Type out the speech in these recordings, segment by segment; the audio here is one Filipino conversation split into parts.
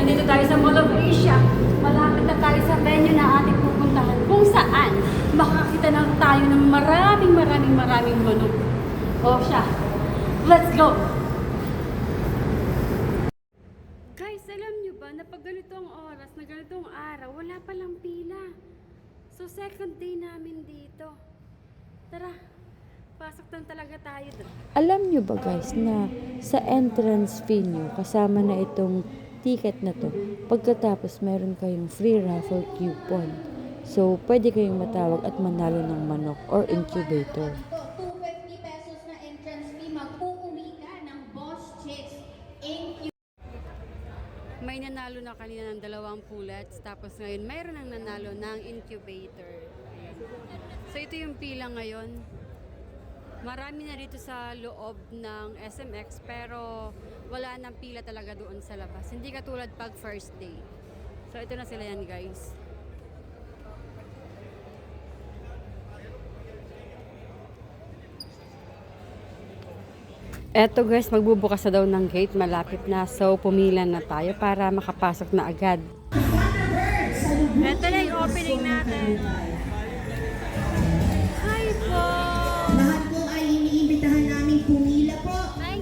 nandito tayo sa Mall of Asia. Malapit na tayo sa venue na ating pupuntahan kung saan makakita na tayo ng maraming manok. O siya, let's go! Guys, alam nyo ba na pag ganitong oras, na ganitong araw, wala palang pila. So second day namin dito. Tara, pasok lang talaga tayo doon. Alam nyo ba guys na sa entrance fee nyo, kasama na itong ticket na to, pagkatapos meron kayong free raffle coupon. So, pwede kayong matawag at manalo ng manok or incubator. 250 pesos na entrance fee, mag-uuwi ka ng Boss Chicks Incubator. May nanalo na kanina ng 2 pullets, tapos ngayon mayroon nang nanalo ng incubator. Ayan. So, ito yung pila ngayon. Marami na dito sa loob ng SMX pero wala nang pila talaga doon sa labas. Hindi katulad pag first day. So ito na sila yan guys. Eto guys, magbubukas na daw ng gate. Malapit na. So pumila na tayo para makapasok na agad. Eto na yung opening natin. Hi po! Lahat po ay iniimbitahan namin pumila po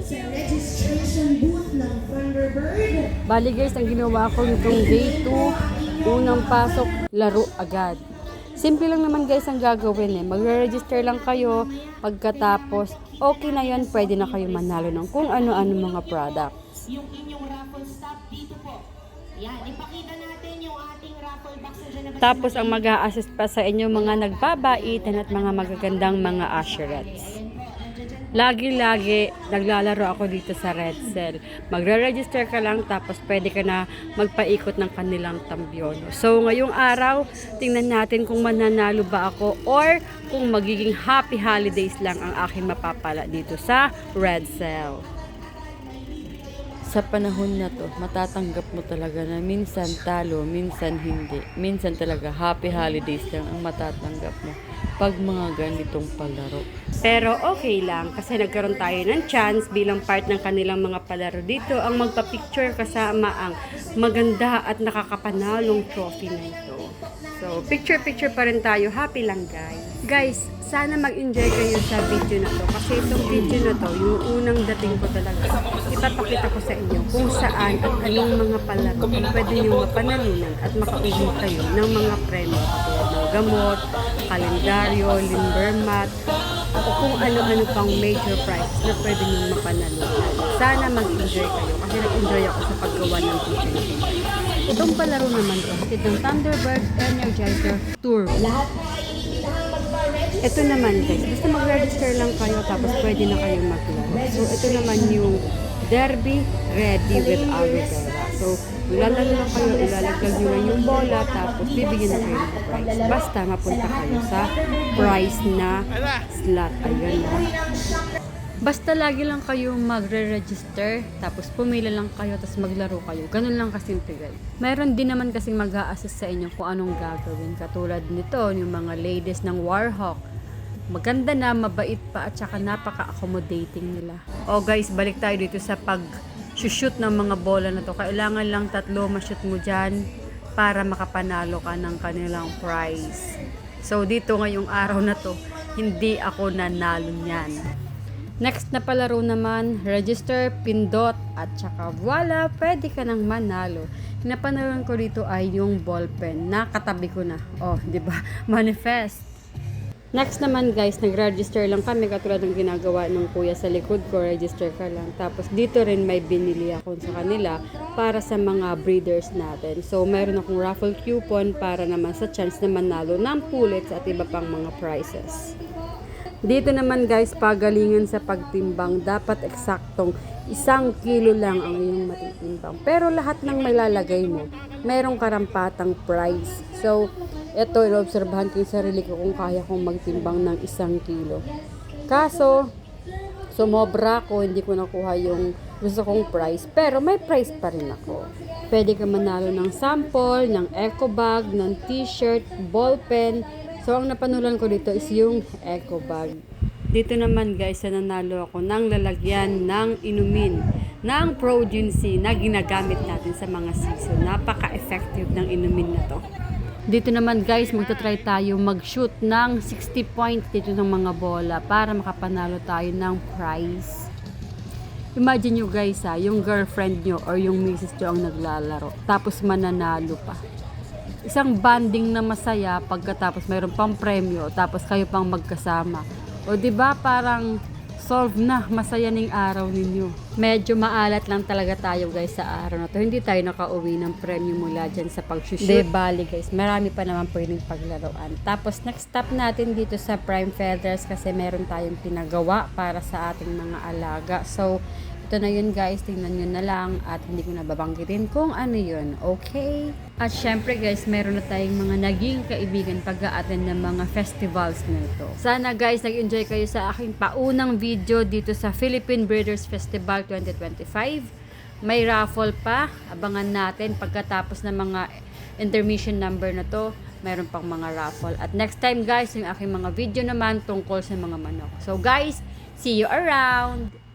sa registration booth ng Thunderbird. Bali guys, ang ginawa ko nitong day 2, unang pasok, laro agad. Simple lang naman guys ang gagawin Magre-register lang kayo, pagkatapos okay na yon, pwede na kayo manalo ng kung ano-ano mga products. Yung inyong raffle stop dito po. Yan, ipakita natin yung ating raffle box na dyan na Tapos ang mag-a-assist pa sa inyo mga nagbabaitan at mga magagandang mga usherettes. Lagi-lagi naglalaro ako dito sa Red Cell. Magre-register ka lang tapos pwede ka na magpaikot ng kanilang tambyono. So ngayong araw, tingnan natin kung mananalo ba ako or kung magiging happy holidays lang ang aking mapapala dito sa Red Cell. Sa panahon na to, matatanggap mo talaga na minsan talo, minsan hindi. Minsan talaga happy holidays lang ang matatanggap mo pag mga ganitong palaro. Pero okay lang kasi nagkaroon tayo ng chance bilang part ng kanilang mga palaro dito ang magpa-picture kasama ang maganda at nakakapanalong trophy na ito. So, picture-picture pa rin tayo. Happy lang guys. Guys, sana mag-enjoy kayo sa video na to kasi itong video na to, yung unang dating ko talaga, ipapakita ko sa inyo kung saan at anong mga palaro pwede nyo mapanalunan at makauwi kayo ng mga premyo katulad ng gamot, kalendaryo, limber mat, o kung ano-ano pang major prizes na pwede nyo mapanalunan. Sana mag-enjoy kayo kasi nag-enjoy ako sa paggawa ng video na ito. Itong palaro naman ko, itong Thunderbird Energizer Tour. lahat po ay iniimbitahang magpa-register. Ito naman guys, basta mag-register lang kayo tapos pwede na kayong maglaro. So ito naman yung Derby Ready with Aguilera. So ilalaro na kayo, ilalaglag nyo na yung bola tapos bibigyan na kayo ng prize. Basta mapunta kayo sa prize na slot. Ayun na. Basta lagi lang kayo magre-register, tapos pumila lang kayo, tapos maglaro kayo. Ganun lang kasimple guys. Mayroon din naman kasing mag-a-assist sa inyo kung anong gagawin. Katulad nito, yung mga ladies ng Warhawk. Maganda na, mabait pa, at saka napaka-accommodating nila. O guys, balik tayo dito sa pag-shoot ng mga bola na to. Kailangan lang 3 ma-shoot mo dyan para makapanalo ka ng kanilang prize. So dito ngayong araw na to, hindi ako nanalo niyan. Next na palaro naman, register, pindot, at saka voila, pwede ka nang manalo. Napanalunan ko dito ay yung ballpen na katabi ko na. Oh, di ba? Manifest. Next naman guys, nag-register lang kami katulad ng ginagawa ng kuya sa likod ko, register ka lang. Tapos dito rin may binili ako sa kanila para sa mga breeders natin. So meron akong raffle coupon para naman sa chance na manalo ng pullets at iba pang mga prizes. Dito naman guys, pagalingan sa pagtimbang, dapat eksaktong 1 kilo lang ang iyong matitimbang. Pero lahat ng malalagay mo, merong karampatang price. So, ito, inoobserbahan ko yung sarili ko kung kaya kong magtimbang ng 1 kilo. Kaso, sumobra ko, hindi ko nakuha yung gusto kong price. Pero may price pa rin ako. Pwede ka manalo ng sample, ng eco bag, ng t-shirt, ballpen. So, ang napanulan ko dito is yung eco bag. Dito naman guys, nanalo ako ng lalagyan ng inumin. ng Progency na ginagamit natin sa mga season. Napaka-effective ng inumin na to. Dito naman guys, magta-try tayo mag-shoot ng 60 points dito ng mga bola para makapanalo tayo ng prize. Imagine nyo guys yung girlfriend nyo or yung misis nyo ang naglalaro, tapos mananalo pa. Isang banding na masaya pagkatapos mayroon pang premyo, tapos kayo pang magkasama. O diba parang solve na, masaya ning araw ninyo. Medyo maalat lang talaga tayo guys sa araw na to. Hindi tayo nakauwi ng premyo mula dyan sa pag-shoot. De bali guys, marami pa naman pwedeng paglaruan. Tapos next stop natin dito sa Prime Feathers kasi meron tayong pinagawa para sa ating mga alaga. So, ito na yun guys, tingnan nyo na lang at hindi ko nababanggitin kung ano yun, okay? At syempre guys, meron na tayong mga naging kaibigan pag-a-attend ng mga festivals nito. Sana guys, nag-enjoy kayo sa aking paunang video dito sa Philippine Breeders Festival 2025. May raffle pa, abangan natin pagkatapos ng mga intermission number na to, meron pang mga raffle. At next time guys, yung aking mga video naman tungkol sa mga manok. So guys, see you around!